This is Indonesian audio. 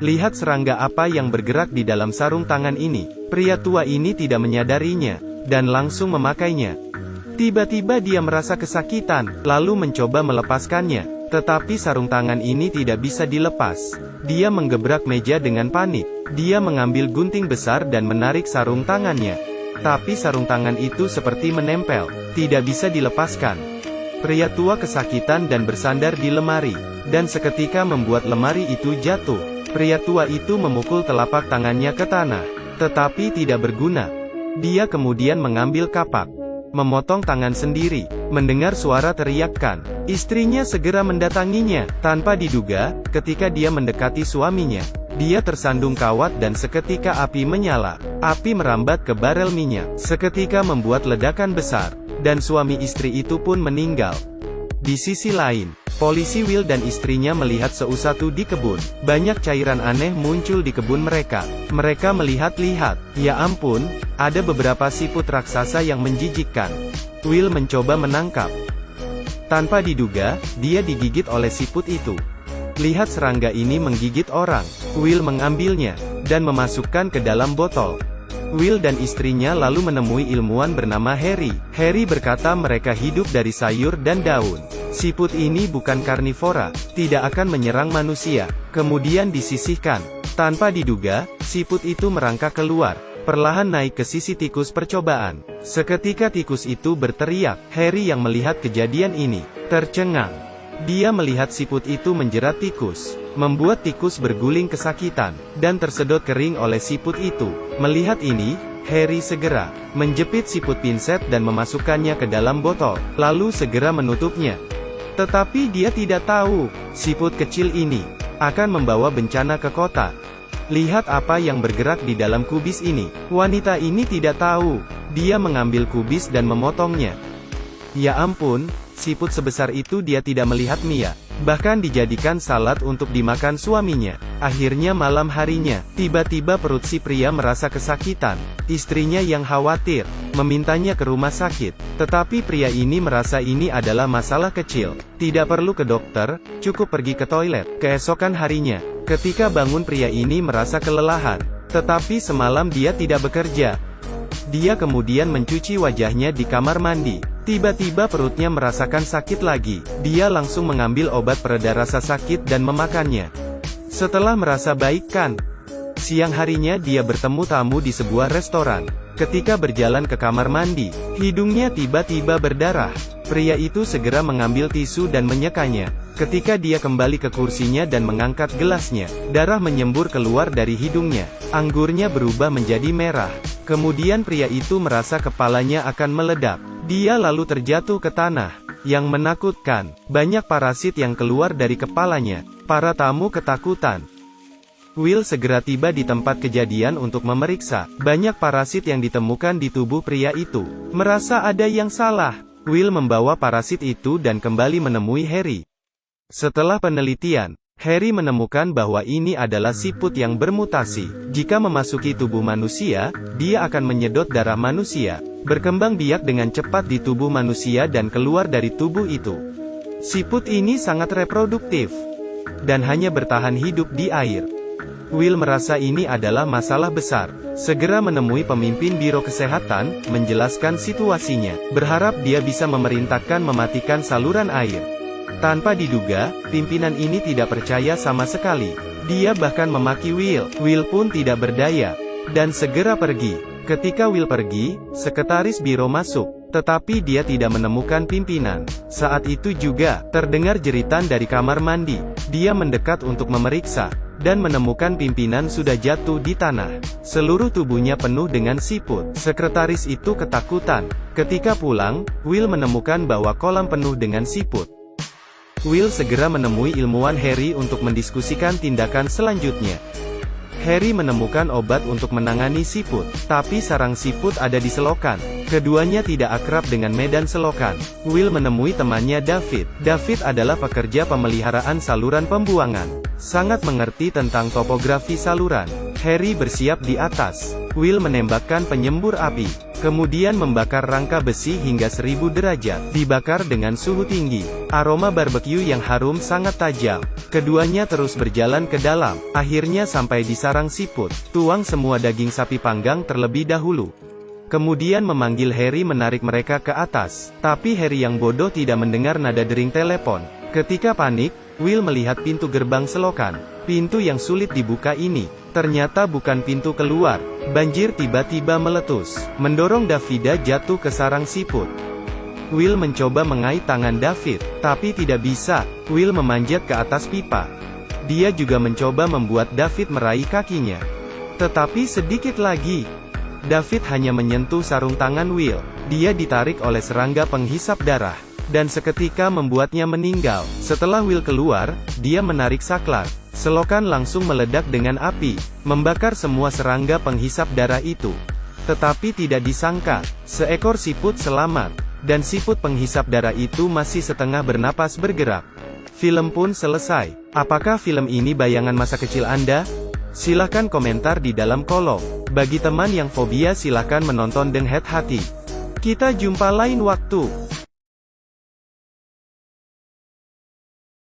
Lihat serangga apa yang bergerak di dalam sarung tangan ini. Pria tua ini tidak menyadarinya, dan langsung memakainya. Tiba-tiba dia merasa kesakitan, lalu mencoba melepaskannya. Tetapi sarung tangan ini tidak bisa dilepas. Dia menggebrak meja dengan panik. Dia mengambil gunting besar dan menarik sarung tangannya. Tapi sarung tangan itu seperti menempel, tidak bisa dilepaskan. Pria tua kesakitan dan bersandar di lemari, dan seketika membuat lemari itu jatuh. Pria tua itu memukul telapak tangannya ke tanah, tetapi tidak berguna. Dia kemudian mengambil kapak, memotong tangan sendiri. Mendengar suara teriakan, istrinya segera mendatanginya. Tanpa diduga, ketika dia mendekati suaminya, dia tersandung kawat dan seketika api menyala. Api merambat ke barel minyak, seketika membuat ledakan besar, dan suami istri itu pun meninggal. Di sisi lain, polisi Will dan istrinya melihat sesuatu di kebun. Banyak cairan aneh muncul di kebun mereka. Mereka melihat-lihat. Ya ampun, ada beberapa siput raksasa yang menjijikkan. Will mencoba menangkap. Tanpa diduga, dia digigit oleh siput itu. Lihat serangga ini menggigit orang. Will mengambilnya, dan memasukkan ke dalam botol. Will dan istrinya lalu menemui ilmuwan bernama Harry. Harry berkata mereka hidup dari sayur dan daun. Siput ini bukan karnivora, tidak akan menyerang manusia. Kemudian disisihkan. Tanpa diduga, siput itu merangkak keluar, perlahan naik ke sisi tikus percobaan. Seketika tikus itu berteriak. Harry yang melihat kejadian ini tercengang. Dia melihat siput itu menjerat tikus, membuat tikus berguling kesakitan, dan tersedot kering oleh siput itu. Melihat ini, Harry segera menjepit siput pinset dan memasukkannya ke dalam botol, lalu segera menutupnya. Tetapi dia tidak tahu, siput kecil ini akan membawa bencana ke kota. Lihat apa yang bergerak di dalam kubis ini. Wanita ini tidak tahu. Dia mengambil kubis dan memotongnya. Ya ampun, siput sebesar itu dia tidak melihat Mia. Bahkan dijadikan salad untuk dimakan suaminya. Akhirnya malam harinya, tiba-tiba perut si pria merasa kesakitan. Istrinya yang khawatir, memintanya ke rumah sakit. Tetapi pria ini merasa ini adalah masalah kecil. Tidak perlu ke dokter, cukup pergi ke toilet. Keesokan harinya, ketika bangun pria ini merasa kelelahan. Tetapi semalam dia tidak bekerja. Dia kemudian mencuci wajahnya di kamar mandi. Tiba-tiba perutnya merasakan sakit lagi. Dia langsung mengambil obat pereda rasa sakit dan memakannya. Setelah merasa baik kan? Siang harinya dia bertemu tamu di sebuah restoran. Ketika berjalan ke kamar mandi, hidungnya tiba-tiba berdarah. Pria itu segera mengambil tisu dan menyekanya. Ketika dia kembali ke kursinya dan mengangkat gelasnya, darah menyembur keluar dari hidungnya. Anggurnya berubah menjadi merah. Kemudian pria itu merasa kepalanya akan meledak. Dia lalu terjatuh ke tanah. Yang menakutkan, banyak parasit yang keluar dari kepalanya. Para tamu ketakutan. Will segera tiba di tempat kejadian untuk memeriksa. Banyak parasit yang ditemukan di tubuh pria itu. Merasa ada yang salah, Will membawa parasit itu dan kembali menemui Harry. Setelah penelitian, Harry menemukan bahwa ini adalah siput yang bermutasi. Jika memasuki tubuh manusia, dia akan menyedot darah manusia, berkembang biak dengan cepat di tubuh manusia dan keluar dari tubuh itu. Siput ini sangat reproduktif, dan hanya bertahan hidup di air. Will merasa ini adalah masalah besar. Segera menemui pemimpin biro kesehatan, menjelaskan situasinya, berharap dia bisa memerintahkan mematikan saluran air. Tanpa diduga, pimpinan ini tidak percaya sama sekali. Dia bahkan memaki Will. Will pun tidak berdaya, dan segera pergi. Ketika Will pergi, sekretaris biro masuk, tetapi dia tidak menemukan pimpinan. Saat itu juga, terdengar jeritan dari kamar mandi. Dia mendekat untuk memeriksa, dan menemukan pimpinan sudah jatuh di tanah. Seluruh tubuhnya penuh dengan siput. Sekretaris itu ketakutan. Ketika pulang, Will menemukan bahwa kolam penuh dengan siput. Will segera menemui ilmuwan Harry untuk mendiskusikan tindakan selanjutnya. Harry menemukan obat untuk menangani siput, tapi sarang siput ada di selokan. Keduanya tidak akrab dengan medan selokan. Will menemui temannya David. David adalah pekerja pemeliharaan saluran pembuangan. Sangat mengerti tentang topografi saluran. Harry bersiap di atas. Will menembakkan penyembur api. Kemudian membakar rangka besi hingga 1000 derajat, dibakar dengan suhu tinggi. Aroma barbeque yang harum sangat tajam. Keduanya terus berjalan ke dalam, akhirnya sampai di sarang siput. Tuang semua daging sapi panggang terlebih dahulu. Kemudian memanggil Harry menarik mereka ke atas. Tapi Harry yang bodoh tidak mendengar nada dering telepon. Ketika panik, Will melihat pintu gerbang selokan. Pintu yang sulit dibuka ini, ternyata bukan pintu keluar. Banjir tiba-tiba meletus, mendorong Davida jatuh ke sarang siput. Will mencoba mengait tangan David, tapi tidak bisa. Will memanjat ke atas pipa. Dia juga mencoba membuat David meraih kakinya. Tetapi sedikit lagi, David hanya menyentuh sarung tangan Will. Dia ditarik oleh serangga penghisap darah, dan seketika membuatnya meninggal. Setelah Will keluar, dia menarik saklar. Selokan langsung meledak dengan api, membakar semua serangga penghisap darah itu. Tetapi tidak disangka, seekor siput selamat, dan siput penghisap darah itu masih setengah bernapas bergerak. Film pun selesai. Apakah film ini bayangan masa kecil Anda? Silahkan komentar di dalam kolom. Bagi teman yang fobia silahkan menonton dengan hati. Kita jumpa lain waktu.